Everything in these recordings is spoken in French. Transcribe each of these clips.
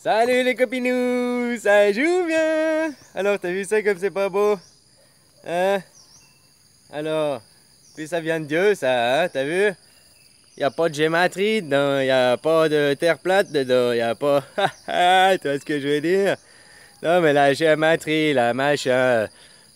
Salut les copinous, ça joue bien. Alors t'as vu ça comme c'est pas beau? Hein? Alors, puis ça vient de Dieu ça, hein? T'as vu? Y a pas de gématrie dedans, y a pas de terre plate dedans, y a pas... Tu vois ce que je veux dire? Non mais la gématrie, la machin,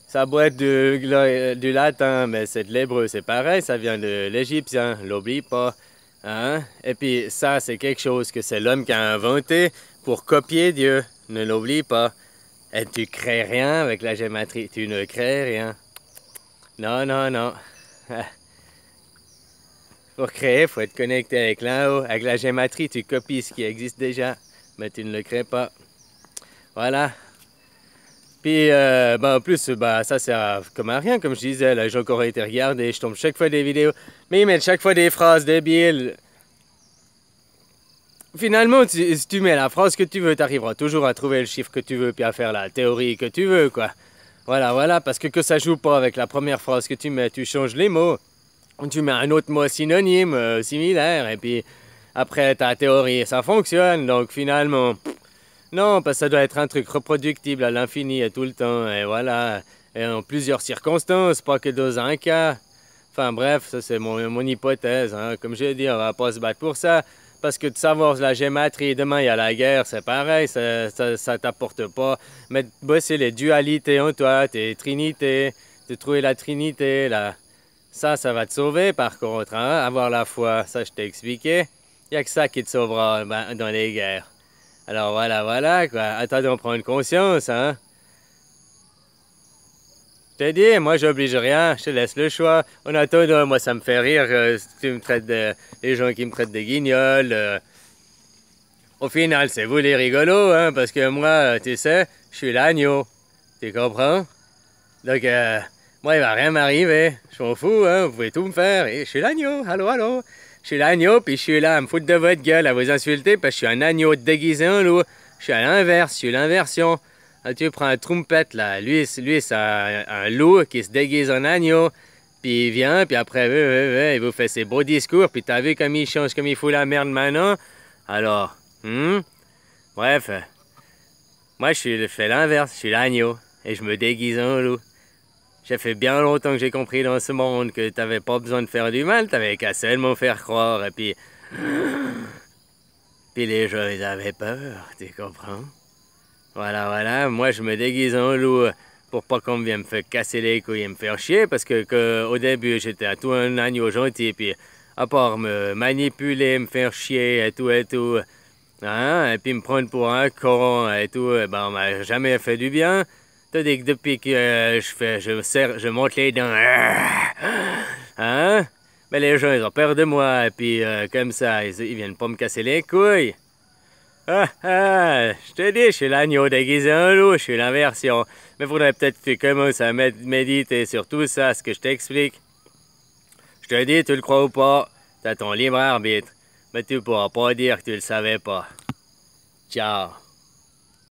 ça doit être du latin, mais c'est de l'hébreu, c'est pareil, ça vient de l'égyptien, l'oublie pas. Hein? Et puis ça, c'est quelque chose que c'est l'homme qui a inventé pour copier Dieu, ne l'oublie pas. Et tu crées rien avec la gématrie, tu ne crées rien. Non, non, non. Pour créer, il faut être connecté avec l'en-haut. Avec la gématrie, tu copies ce qui existe déjà, mais tu ne le crées pas. Voilà. Puis, en plus, ça sert comme à rien, comme je disais. Là, j'ai encore été regardé, je tombe chaque fois des vidéos, mais ils mettent chaque fois des phrases débiles. Finalement, si tu mets la phrase que tu veux, tu arriveras toujours à trouver le chiffre que tu veux, puis à faire la théorie que tu veux, quoi. Voilà, voilà, parce que ça joue pas avec la première phrase que tu mets, tu changes les mots. Tu mets un autre mot synonyme, similaire, et puis après ta théorie, ça fonctionne. Donc finalement, non, parce que ça doit être un truc reproductible à l'infini et tout le temps, et voilà. Et en plusieurs circonstances, pas que dans un cas. Enfin bref, ça c'est mon hypothèse, hein. Comme je l'ai dit, on va pas se battre pour ça. Parce que de savoir la gématrie, demain il y a la guerre, c'est pareil, ça t'apporte pas. Mais bosser les dualités en toi, tes trinités, de trouver la trinité, là. Ça va te sauver par contre, hein, avoir la foi, ça je t'ai expliqué. Il n'y a que ça qui te sauvera dans les guerres. Alors voilà, voilà, quoi. Attends d'en prendre conscience, hein. Je t'ai dit, moi j'oblige rien, je te laisse le choix. En attendant, moi ça me fait rire, si tu me traites les gens qui me traitent de guignol. Au final, c'est vous les rigolos, hein, parce que moi, tu sais, je suis l'agneau. Tu comprends? Donc, moi, il va rien m'arriver. Je m'en fous, hein, vous pouvez tout me faire. Et je suis l'agneau, allô, allô. Je suis l'agneau, puis je suis là à me foutre de votre gueule, à vous insulter, parce que je suis un agneau déguisé en loup. Je suis à l'inverse, je suis l'inversion. Là, tu prends un trompette, là. Lui c'est un loup qui se déguise en agneau. Puis il vient, puis après, il vous fait ses beaux discours, puis t'as vu comme il change, comme il fout la merde maintenant? Alors, bref, moi je fais l'inverse, je suis l'agneau, et je me déguise en loup. Ça fait bien longtemps que j'ai compris dans ce monde que t'avais pas besoin de faire du mal, t'avais qu'à seulement faire croire, et puis... Puis les gens, ils avaient peur, tu comprends? Voilà, voilà, moi je me déguise en loup pour pas qu'on vienne me faire casser les couilles et me faire chier, parce que au début j'étais à tout un agneau gentil, puis à part me manipuler, me faire chier et tout, hein, et puis me prendre pour un con et tout, ben on m'a jamais fait du bien. Tandis que depuis que je monte les dents, hein, ben les gens ils ont peur de moi, et puis comme ça, ils viennent pas me casser les couilles. Ah, ah, je te dis, je suis l'agneau déguisé en loup, je suis l'inversion. Mais faudrait peut-être que tu commences à méditer sur tout ça, ce que je t'explique. Je te dis, tu le crois ou pas, t'as ton libre arbitre. Mais tu pourras pas dire que tu le savais pas. Ciao.